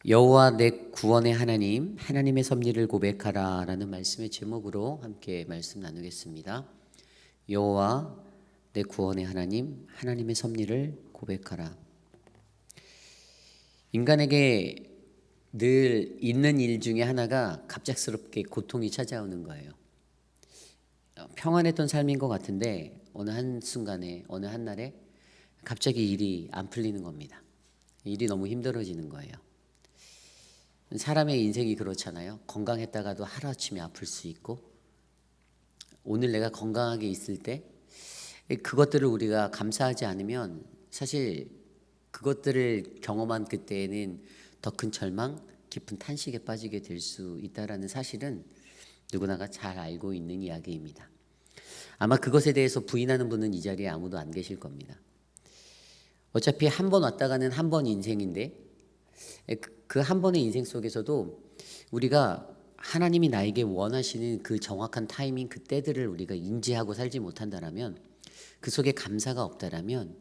여호와 내 구원의 하나님, 하나님의 섭리를 고백하라 라는 말씀의 제목으로 함께 말씀 나누겠습니다. 여호와 내 구원의 하나님, 하나님의 섭리를 고백하라. 인간에게 늘 있는 일 중에 하나가 갑작스럽게 고통이 찾아오는 거예요. 평안했던 삶인 것 같은데 어느 한순간에 어느 한날에 갑자기 일이 안 풀리는 겁니다. 일이 너무 힘들어지는 거예요. 사람의 인생이 그렇잖아요. 건강했다가도 하루아침에 아플 수 있고, 오늘 내가 건강하게 있을 때 그것들을 우리가 감사하지 않으면 사실 그것들을 경험한 그때에는 더 큰 절망, 깊은 탄식에 빠지게 될 수 있다라는 사실은 누구나가 잘 알고 있는 이야기입니다. 아마 그것에 대해서 부인하는 분은 이 자리에 아무도 안 계실 겁니다. 어차피 한 번 왔다 가는 한 번 인생인데 그 한 번의 인생 속에서도 우리가 하나님이 나에게 원하시는 그 정확한 타이밍, 그 때들을 우리가 인지하고 살지 못한다라면, 그 속에 감사가 없다라면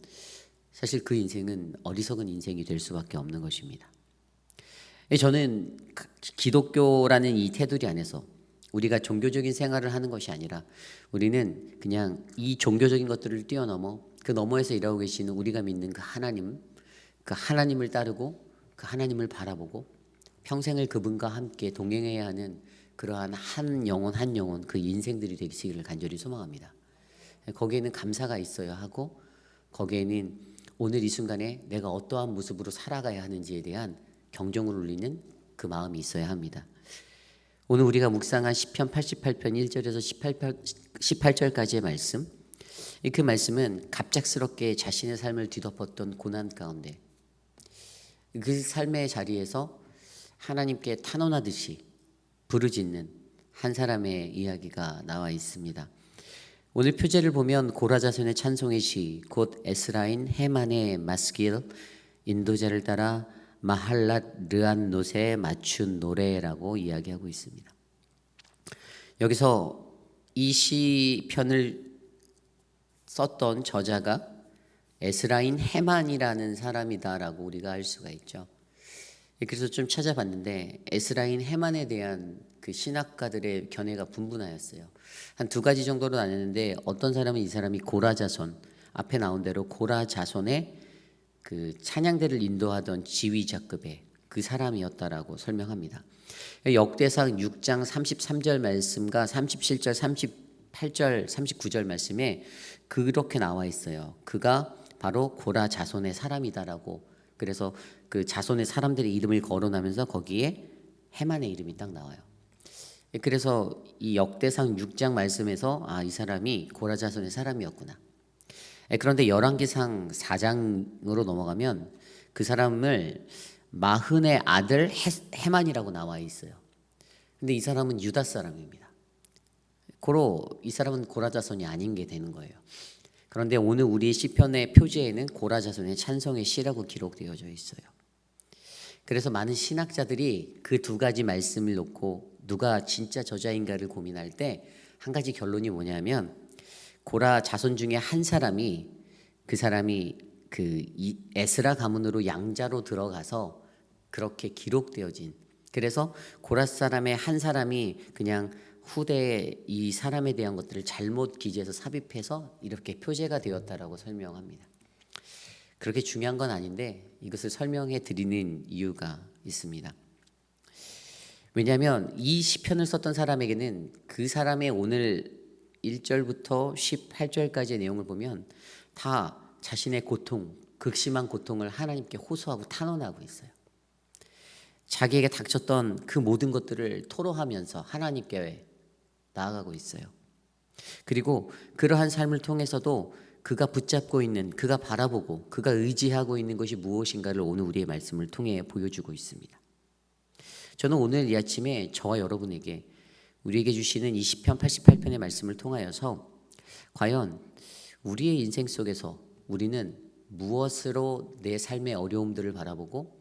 사실 그 인생은 어리석은 인생이 될 수밖에 없는 것입니다. 저는 기독교라는 이 테두리 안에서 우리가 종교적인 생활을 하는 것이 아니라 우리는 그냥 이 종교적인 것들을 뛰어넘어 그 너머에서 일하고 계시는 우리가 믿는 그 하나님, 그 하나님을 따르고 그 하나님을 바라보고 평생을 그분과 함께 동행해야 하는 그러한 한 영혼 그 인생들이 되시기를 간절히 소망합니다. 거기에는 감사가 있어야 하고, 거기에는 오늘 이 순간에 내가 어떠한 모습으로 살아가야 하는지에 대한 경종을 울리는 그 마음이 있어야 합니다. 오늘 우리가 묵상한 시편 88편 1절에서 18절까지의 말씀, 그 말씀은 갑작스럽게 자신의 삶을 뒤덮었던 고난 가운데 그 삶의 자리에서 하나님께 탄원하듯이 부르짖는 한 사람의 이야기가 나와 있습니다. 오늘 표제를 보면 고라자손의 찬송의 시, 곧 에스라인 헤만의 마스길, 인도자를 따라 마할랏 르안노세에 맞춘 노래라고 이야기하고 있습니다. 여기서 이 시편을 썼던 저자가 에스라인 헤만이라는 사람이다라고 우리가 알 수가 있죠. 그래서 좀 찾아봤는데 에스라인 헤만에 대한 그 신학가들의 견해가 분분하였어요. 한 두 가지 정도로 나뉘는데, 어떤 사람은 이 사람이 고라 자손, 앞에 나온 대로 고라 자손의 그 찬양대를 인도하던 지휘자급의 그 사람이었다라고 설명합니다. 역대상 6장 33절 말씀과 37절, 38절, 39절 말씀에 그렇게 나와 있어요. 그가 바로 고라 자손의 사람이다라고. 그래서 그 자손의 사람들의 이름을 거론하면서 거기에 헤만의 이름이 딱 나와요. 그래서 이 역대상 6장 말씀에서 이 사람이 고라 자손의 사람이었구나. 그런데 열왕기상 4장으로 넘어가면 그 사람을 마흔의 아들 헤만이라고 나와 있어요. 근데 이 사람은 유다 사람입니다. 고로 이 사람은 고라 자손이 아닌 게 되는 거예요. 그런데 오늘 우리의 시편의 표제에는 고라 자손의 찬송의 시라고 기록되어져 있어요. 그래서 많은 신학자들이 그 두 가지 말씀을 놓고 누가 진짜 저자인가를 고민할 때 한 가지 결론이 뭐냐면, 고라 자손 중에 한 사람이, 그 사람이 그 에스라 가문으로 양자로 들어가서 그렇게 기록되어진, 그래서 고라 사람의 한 사람이 그냥 후대에 이 사람에 대한 것들을 잘못 기재해서 삽입해서 이렇게 표제가 되었다라고 설명합니다. 그렇게 중요한 건 아닌데 이것을 설명해 드리는 이유가 있습니다. 왜냐하면 이 시편을 썼던 사람에게는 그 사람의 오늘 1절부터 18절까지의 내용을 보면 다 자신의 고통, 극심한 고통을 하나님께 호소하고 탄원하고 있어요. 자기에게 닥쳤던 그 모든 것들을 토로하면서 하나님께 나아가고 있어요. 그리고 그러한 삶을 통해서도 그가 붙잡고 있는, 그가 바라보고 그가 의지하고 있는 것이 무엇인가를 오늘 우리의 말씀을 통해 보여주고 있습니다. 저는 오늘 이 아침에 저와 여러분에게 우리에게 주시는 이 시편 88편의 말씀을 통하여서 과연 우리의 인생 속에서 우리는 무엇으로 내 삶의 어려움들을 바라보고,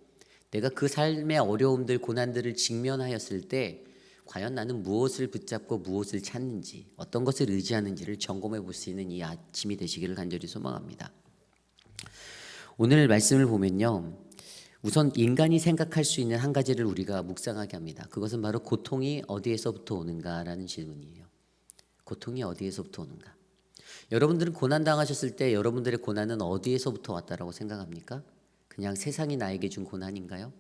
내가 그 삶의 어려움들, 고난들을 직면하였을 때 과연 나는 무엇을 붙잡고 무엇을 찾는지, 어떤 것을 의지하는지를 점검해 볼 수 있는 이 아침이 되시기를 간절히 소망합니다. 오늘 말씀을 보면요, 우선 인간이 생각할 수 있는 한 가지를 우리가 묵상하게 합니다. 그것은 바로 고통이 어디에서부터 오는가라는 질문이에요. 고통이 어디에서부터 오는가? 여러분들은 고난 당하셨을 때 여러분들의 고난은 어디에서부터 왔다라고 생각합니까? 그냥 세상이 나에게 준 고난인가요?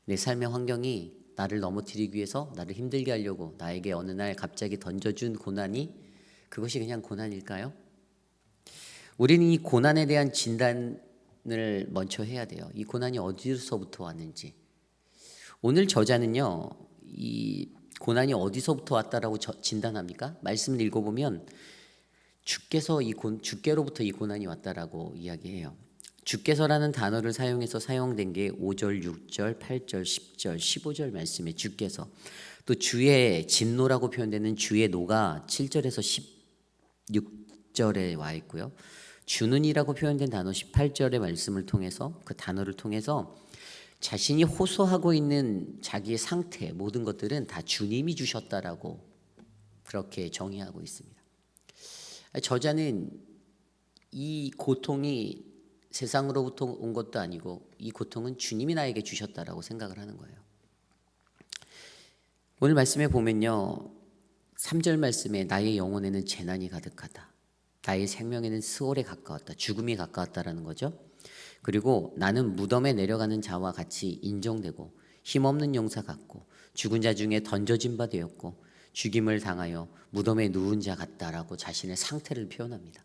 내 삶의 환경이 나를 넘어뜨리기 위해서 나를 힘들게 하려고 나에게 어느 날 갑자기 던져준 고난이 그것이 그냥 고난일까요? 우리는 이 고난에 대한 진단을 먼저 해야 돼요. 이 고난이 어디서부터 왔는지. 오늘 저자는요, 이 고난이 어디서부터 왔다라고 진단합니까? 말씀을 읽어보면 주께로부터 이 고난이 왔다라고 이야기해요. 주께서라는 단어를 사용해서 사용된 게 5절, 6절, 8절, 10절, 15절 말씀에 주께서, 또 주의 진노라고 표현되는 주의 노가 7절에서 16절에 와 있고요. 주는이라고 표현된 단어 18절의 말씀을 통해서, 그 단어를 통해서 자신이 호소하고 있는 자기의 상태, 모든 것들은 다 주님이 주셨다라고 그렇게 정의하고 있습니다. 저자는 이 고통이 세상으로부터 온 것도 아니고 이 고통은 주님이 나에게 주셨다라고 생각을 하는 거예요. 오늘 말씀에 보면요, 3절 말씀에 나의 영혼에는 재난이 가득하다, 나의 생명에는 스월에 가까웠다, 죽음이 가까웠다라는 거죠. 그리고 나는 무덤에 내려가는 자와 같이 인정되고 힘없는 용사 같고 죽은 자 중에 던져진 바 되었고 죽임을 당하여 무덤에 누운 자 같다라고 자신의 상태를 표현합니다.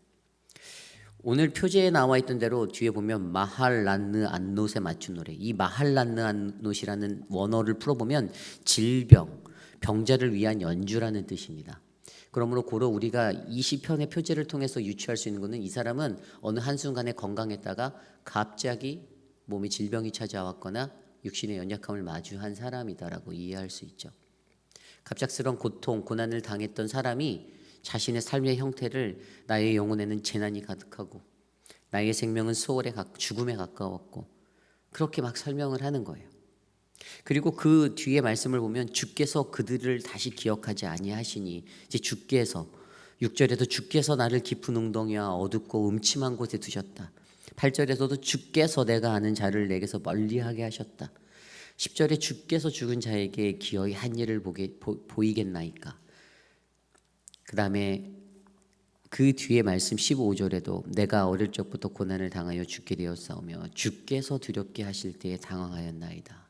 오늘 표제에 나와 있던 대로 뒤에 보면 마할란느 안노세 맞춘 노래, 이 마할란느 안노시라는 원어를 풀어보면 질병, 병자를 위한 연주라는 뜻입니다. 그러므로 고로 우리가 이 시편의 표제를 통해서 유추할 수 있는 것은 이 사람은 어느 한순간에 건강했다가 갑자기 몸에 질병이 찾아왔거나 육신의 연약함을 마주한 사람이다라고 이해할 수 있죠. 갑작스러운 고통, 고난을 당했던 사람이 자신의 삶의 형태를 나의 영혼에는 재난이 가득하고 나의 생명은 죽음에 가까웠고 그렇게 막 설명을 하는 거예요. 그리고 그 뒤에 말씀을 보면 주께서 그들을 다시 기억하지 아니하시니, 이제 주께서 6절에도 주께서 나를 깊은 웅덩이와 어둡고 음침한 곳에 두셨다. 8절에서도 주께서 내가 아는 자를 내게서 멀리하게 하셨다. 10절에 주께서 죽은 자에게 기어이 한 일을 보이겠나이까. 그 다음에 그 뒤에 말씀 15절에도 내가 어릴 적부터 고난을 당하여 죽게 되었사오며 주께서 두렵게 하실 때에 당황하였나이다.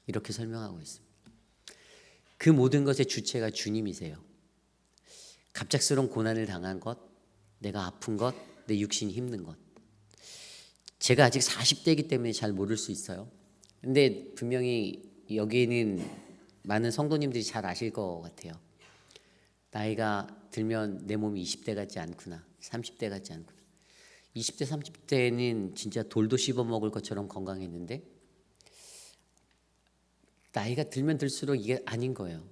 이렇게 설명하고 있습니다. 그 모든 것의 주체가 주님이세요. 갑작스러운 고난을 당한 것, 내가 아픈 것, 내 육신이 힘든 것. 제가 아직 40대이기 때문에 잘 모를 수 있어요. 근데 분명히 여기는 많은 성도님들이 잘 아실 것 같아요. 나이가 들면 내 몸이 20대 같지 않구나, 30대 같지 않구나. 20대, 30대는 진짜 돌도 씹어먹을 것처럼 건강했는데 나이가 들면 들수록 이게 아닌 거예요.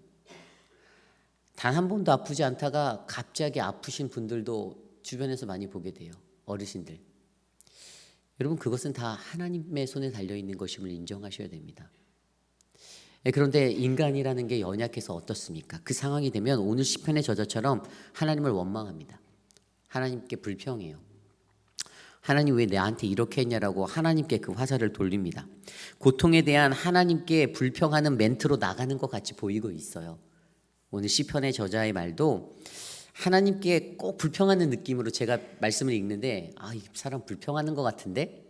단 한 번도 아프지 않다가 갑자기 아프신 분들도 주변에서 많이 보게 돼요. 어르신들. 여러분, 그것은 다 하나님의 손에 달려있는 것임을 인정하셔야 됩니다. 그런데 인간이라는 게 연약해서 어떻습니까? 그 상황이 되면 오늘 시편의 저자처럼 하나님을 원망합니다. 하나님께 불평해요. 하나님 왜 나한테 이렇게 했냐라고 하나님께 그 화살을 돌립니다. 고통에 대한 하나님께 불평하는 멘트로 나가는 것 같이 보이고 있어요. 오늘 시편의 저자의 말도 하나님께 꼭 불평하는 느낌으로 제가 말씀을 읽는데, 이 사람 불평하는 것 같은데?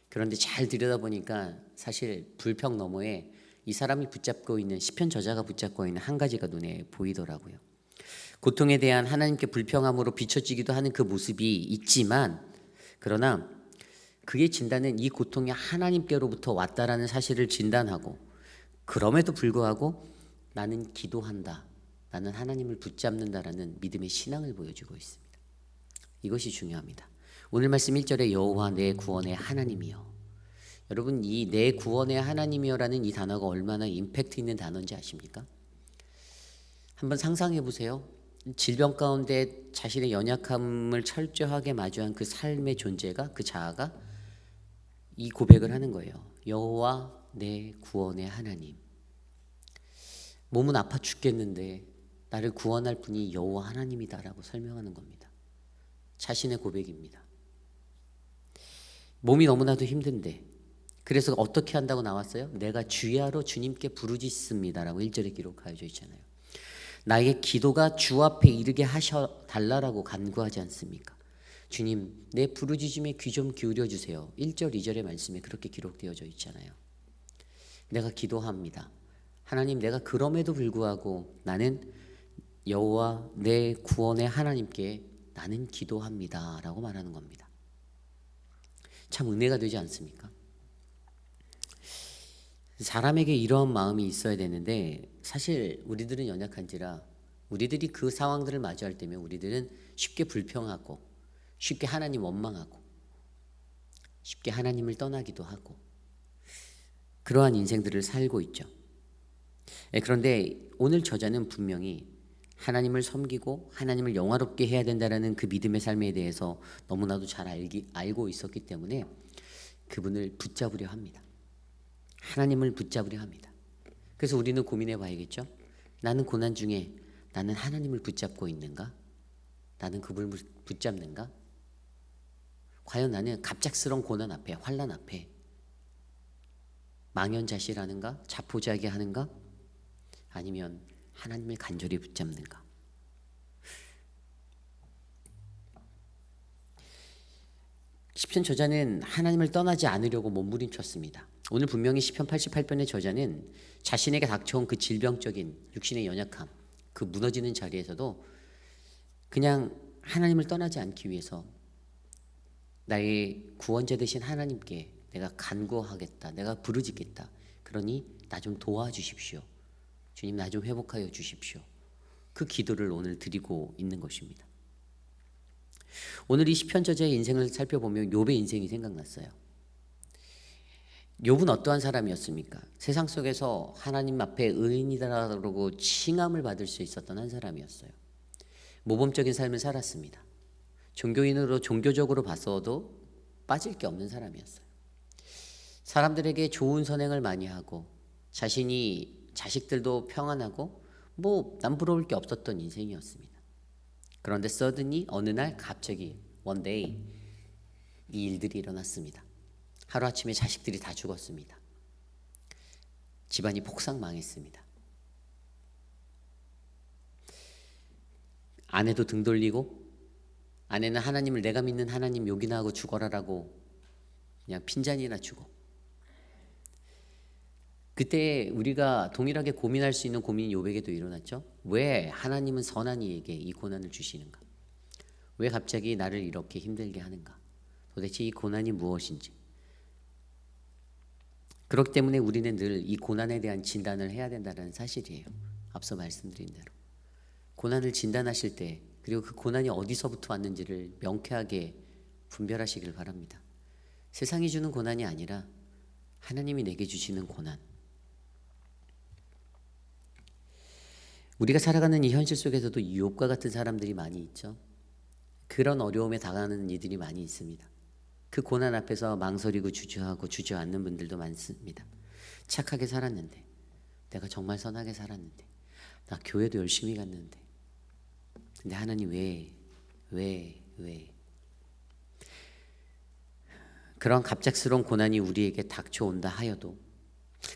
그런데 잘 들여다보니까 사실 불평 너머에 이 사람이 붙잡고 있는, 시편 저자가 붙잡고 있는 한 가지가 눈에 보이더라고요. 고통에 대한 하나님께 불평함으로 비춰지기도 하는 그 모습이 있지만, 그러나 그의 진단은 이 고통이 하나님께로부터 왔다라는 사실을 진단하고, 그럼에도 불구하고 나는 기도한다, 나는 하나님을 붙잡는다라는 믿음의 신앙을 보여주고 있습니다. 이것이 중요합니다. 오늘 말씀 1절에 여호와 내 구원의 하나님이여. 여러분, 이 내 구원의 하나님이여라는 이 단어가 얼마나 임팩트 있는 단어인지 아십니까? 한번 상상해 보세요. 질병 가운데 자신의 연약함을 철저하게 마주한 그 삶의 존재가, 그 자아가 이 고백을 하는 거예요. 여호와 내 구원의 하나님. 몸은 아파 죽겠는데 나를 구원할 분이 여호와 하나님이다라고 설명하는 겁니다. 자신의 고백입니다. 몸이 너무나도 힘든데 그래서 어떻게 한다고 나왔어요? 내가 주야로 주님께 부르짖습니다라고 1절에 기록하여져 있잖아요. 나에게 기도가 주 앞에 이르게 하셔 달라라고 간구하지 않습니까? 주님, 내 부르짖음에 귀 좀 기울여 주세요. 1절, 2절의 말씀에 그렇게 기록되어져 있잖아요. 내가 기도합니다. 하나님, 내가 그럼에도 불구하고 나는 여호와 내 구원의 하나님께 나는 기도합니다라고 말하는 겁니다. 참 은혜가 되지 않습니까? 사람에게 이러한 마음이 있어야 되는데 사실 우리들은 연약한지라 우리들이 그 상황들을 마주할 때면 우리들은 쉽게 불평하고 쉽게 하나님 원망하고 쉽게 하나님을 떠나기도 하고 그러한 인생들을 살고 있죠. 그런데 오늘 저자는 분명히 하나님을 섬기고 하나님을 영화롭게 해야 된다라는 그 믿음의 삶에 대해서 너무나도 잘 알고 있었기 때문에 그분을 붙잡으려 합니다. 하나님을 붙잡으려 합니다. 그래서 우리는 고민해 봐야겠죠. 나는 고난 중에 나는 하나님을 붙잡고 있는가? 나는 그분을 붙잡는가? 과연 나는 갑작스러운 고난 앞에, 환난 앞에 망연자실하는가? 자포자기하는가? 아니면 하나님을 간절히 붙잡는가? 시편 저자는 하나님을 떠나지 않으려고 몸부림쳤습니다. 오늘 분명히 시편 88편의 저자는 자신에게 닥쳐온 그 질병적인 육신의 연약함, 그 무너지는 자리에서도 그냥 하나님을 떠나지 않기 위해서 나의 구원자 되신 하나님께 내가 간구하겠다, 내가 부르짖겠다. 그러니 나 좀 도와주십시오. 주님, 나 좀 회복하여 주십시오. 그 기도를 오늘 드리고 있는 것입니다. 오늘 이 시편 저자의 인생을 살펴보면 욥의 인생이 생각났어요. 욥은 어떠한 사람이었습니까? 세상 속에서 하나님 앞에 의인이다라고 칭함을 받을 수 있었던 한 사람이었어요. 모범적인 삶을 살았습니다. 종교인으로 종교적으로 봤어도 빠질 게 없는 사람이었어요. 사람들에게 좋은 선행을 많이 하고 자식들도 평안하고 남부러울 게 없었던 인생이었습니다. 그런데 suddenly 어느 날 갑자기 one day 이 일들이 일어났습니다. 하루아침에 자식들이 다 죽었습니다. 집안이 폭삭 망했습니다. 아내도 등 돌리고 아내는 하나님을 내가 믿는 하나님 욕이나 하고 죽어라라고 그냥 핀잔이나 주고 그때 우리가 동일하게 고민할 수 있는 고민이 욥에게도 일어났죠. 왜 하나님은 선한 이에게 이 고난을 주시는가? 왜 갑자기 나를 이렇게 힘들게 하는가? 도대체 이 고난이 무엇인지. 그렇기 때문에 우리는 늘 이 고난에 대한 진단을 해야 된다는 사실이에요. 앞서 말씀드린 대로. 고난을 진단하실 때 그리고 그 고난이 어디서부터 왔는지를 명쾌하게 분별하시길 바랍니다. 세상이 주는 고난이 아니라 하나님이 내게 주시는 고난. 우리가 살아가는 이 현실 속에서도 욥과 같은 사람들이 많이 있죠. 그런 어려움에 당하는 이들이 많이 있습니다. 그 고난 앞에서 망설이고 주저하고 주저앉는 분들도 많습니다. 착하게 살았는데, 내가 정말 선하게 살았는데, 나 교회도 열심히 갔는데, 근데 하나님 왜? 그런 갑작스러운 고난이 우리에게 닥쳐온다 하여도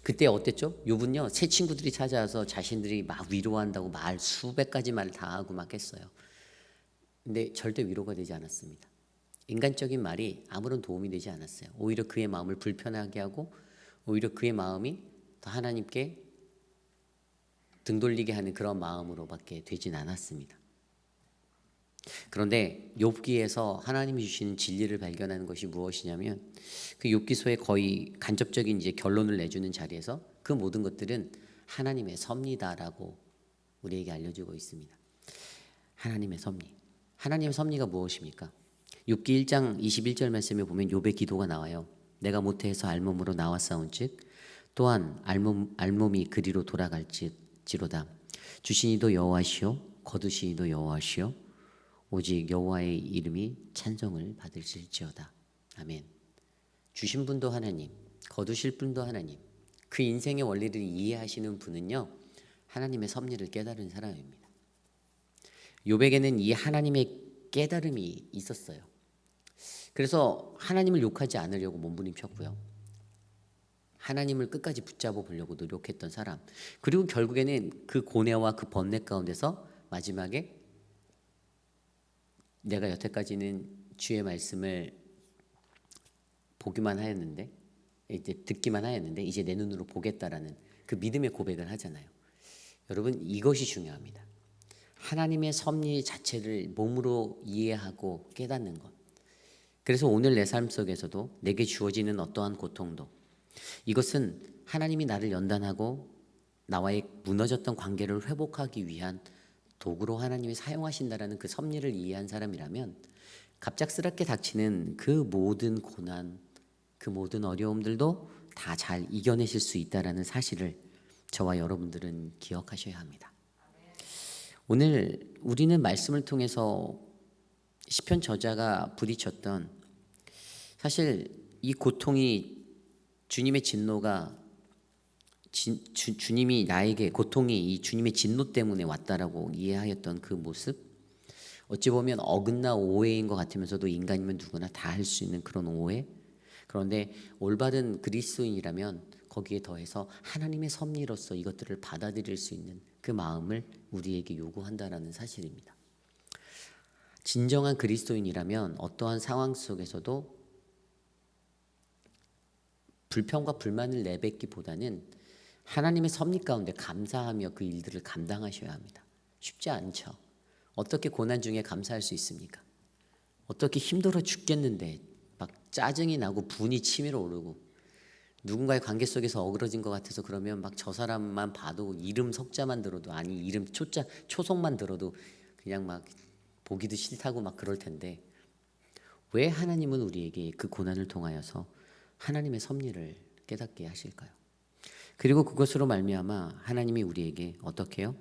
그때 어땠죠? 욥은요, 새 친구들이 찾아와서 자신들이 막 위로한다고 수백 가지 말을 다 하고 막 했어요. 근데 절대 위로가 되지 않았습니다. 인간적인 말이 아무런 도움이 되지 않았어요. 오히려 그의 마음을 불편하게 하고 오히려 그의 마음이 더 하나님께 등 돌리게 하는 그런 마음으로밖에 되진 않았습니다. 그런데 욥기에서 하나님이 주시는 진리를 발견하는 것이 무엇이냐면 그 욥기서의 거의 간접적인 이제 결론을 내주는 자리에서 그 모든 것들은 하나님의 섭리다라고 우리에게 알려주고 있습니다. 하나님의 섭리. 하나님의 섭리가 무엇입니까? 욥기 1장 21절 말씀에 보면 욥의 기도가 나와요. 내가 모태에서 알몸으로 나왔사온즉 또한 알몸이 그리로 돌아갈지로다. 주시니도 여호와시요 거두시니도 여호와시요 오직 여호와의 이름이 찬송을 받으실지어다. 아멘. 주신 분도 하나님, 거두실 분도 하나님. 그 인생의 원리를 이해하시는 분은요, 하나님의 섭리를 깨달은 사람입니다. 욥에게는 이 하나님의 깨달음이 있었어요. 그래서 하나님을 욕하지 않으려고 몸부림쳤고요. 하나님을 끝까지 붙잡아 보려고 노력했던 사람. 그리고 결국에는 그 고뇌와 그 번뇌 가운데서 마지막에 내가 여태까지는 주의 말씀을 보기만 하였는데, 이제 듣기만 하였는데 이제 내 눈으로 보겠다라는 그 믿음의 고백을 하잖아요. 여러분, 이것이 중요합니다. 하나님의 섭리 자체를 몸으로 이해하고 깨닫는 것. 그래서 오늘 내 삶 속에서도 내게 주어지는 어떠한 고통도, 이것은 하나님이 나를 연단하고 나와의 무너졌던 관계를 회복하기 위한 도구로 하나님이 사용하신다라는 그 섭리를 이해한 사람이라면 갑작스럽게 닥치는 그 모든 고난, 그 모든 어려움들도 다 잘 이겨내실 수 있다라는 사실을 저와 여러분들은 기억하셔야 합니다. 오늘 우리는 말씀을 통해서 시편 저자가 부딪혔던, 사실 이 고통이 주님의 진노가 주님이 나에게 고통이 이 주님의 진노 때문에 왔다라고 이해하였던 그 모습, 어찌 보면 어긋나 오해인 것 같으면서도 인간이면 누구나 다 할 수 있는 그런 오해. 그런데 올바른 그리스도인이라면 거기에 더해서 하나님의 섭리로서 이것들을 받아들일 수 있는 그 마음을 우리에게 요구한다라는 사실입니다. 진정한 그리스도인이라면 어떠한 상황 속에서도 불평과 불만을 내뱉기보다는 하나님의 섭리 가운데 감사하며 그 일들을 감당하셔야 합니다. 쉽지 않죠. 어떻게 고난 중에 감사할 수 있습니까? 어떻게 힘들어 죽겠는데 막 짜증이 나고 분이 치밀어 오르고 누군가의 관계 속에서 어그러진 것 같아서 그러면 막 저 사람만 봐도 이름 석자만 들어도, 아니 이름 초자 초성만 들어도 그냥 막 보기도 싫다고 막 그럴 텐데, 왜 하나님은 우리에게 그 고난을 통하여서 하나님의 섭리를 깨닫게 하실까요? 그리고 그것으로 말미암아 하나님이 우리에게 어떻게 해요?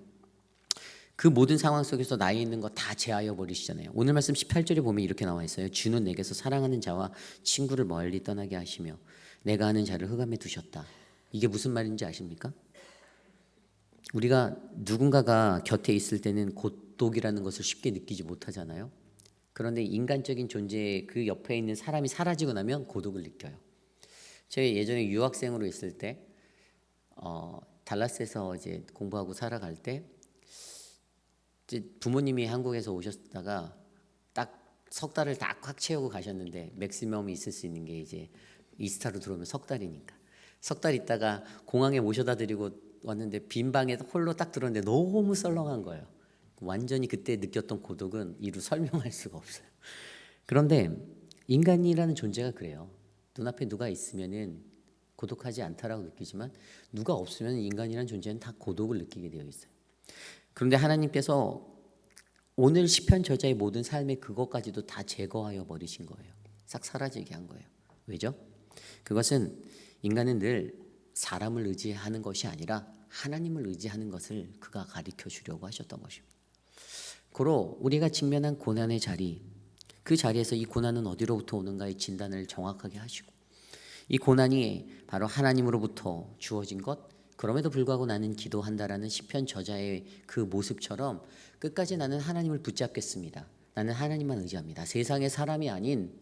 그 모든 상황 속에서 나에 있는 거 다 제하여 버리시잖아요. 오늘 말씀 18절에 보면 이렇게 나와 있어요. 주는 내게서 사랑하는 자와 친구를 멀리 떠나게 하시며 내가 하는 자를 흑암에 두셨다. 이게 무슨 말인지 아십니까? 우리가 누군가가 곁에 있을 때는 고독이라는 것을 쉽게 느끼지 못하잖아요. 그런데 인간적인 존재의 그 옆에 있는 사람이 사라지고 나면 고독을 느껴요. 제가 예전에 유학생으로 있을 때 달라스에서 이제 공부하고 살아갈 때 이제 부모님이 한국에서 오셨다가 딱 석 달을 딱 꽉 채우고 가셨는데, 맥시멈이 있을 수 있는 게 이제 이스타로 들어오면 석 달이니까 석 달 있다가 공항에 모셔다 드리고 왔는데 빈 방에 홀로 딱 들었는데 너무 썰렁한 거예요. 완전히 그때 느꼈던 고독은 이루 설명할 수가 없어요. 그런데 인간이라는 존재가 그래요. 눈앞에 누가 있으면은 고독하지 않다라고 느끼지만 누가 없으면 인간이라는 존재는 다 고독을 느끼게 되어 있어요. 그런데 하나님께서 오늘 시편 저자의 모든 삶의 그것까지도 다 제거하여 버리신 거예요. 싹 사라지게 한 거예요. 왜죠? 그것은 인간은 늘 사람을 의지하는 것이 아니라 하나님을 의지하는 것을 그가 가르쳐 주려고 하셨던 것입니다. 고로 우리가 직면한 고난의 자리, 그 자리에서 이 고난은 어디로부터 오는가의 진단을 정확하게 하시고, 이 고난이 바로 하나님으로부터 주어진 것, 그럼에도 불구하고 나는 기도한다라는 시편 저자의 그 모습처럼 끝까지 나는 하나님을 붙잡겠습니다. 나는 하나님만 의지합니다. 세상의 사람이 아닌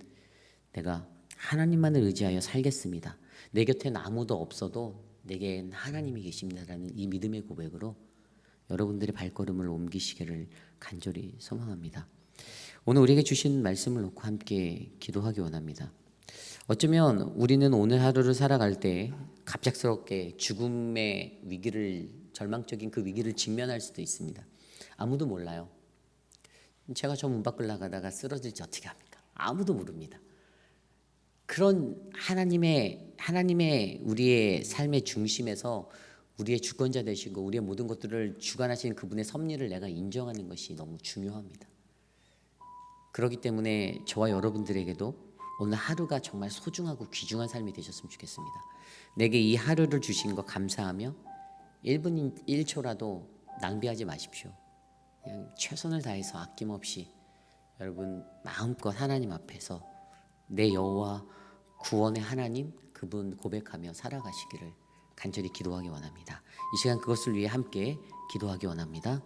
내가 하나님만을 의지하여 살겠습니다. 내 곁엔 아무도 없어도 내겐 하나님이 계십니다라는 이 믿음의 고백으로 여러분들의 발걸음을 옮기시기를 간절히 소망합니다. 오늘 우리에게 주신 말씀을 놓고 함께 기도하기 원합니다. 어쩌면 우리는 오늘 하루를 살아갈 때 갑작스럽게 죽음의 위기를, 절망적인 그 위기를 직면할 수도 있습니다. 아무도 몰라요. 제가 저 문 밖을 나가다가 쓰러질지 어떻게 합니까? 아무도 모릅니다. 그런 하나님의 우리의 삶의 중심에서 우리의 주권자 되시고 우리의 모든 것들을 주관하시는 그분의 섭리를 내가 인정하는 것이 너무 중요합니다. 그렇기 때문에 저와 여러분들에게도 오늘 하루가 정말 소중하고 귀중한 삶이 되셨으면 좋겠습니다. 내게 이 하루를 주신 거 감사하며 1분 1초라도 낭비하지 마십시오. 그냥 최선을 다해서 아낌없이 여러분 마음껏 하나님 앞에서 내 여호와 구원의 하나님, 그분 고백하며 살아가시기를 간절히 기도하기 원합니다. 이 시간 그것을 위해 함께 기도하기 원합니다.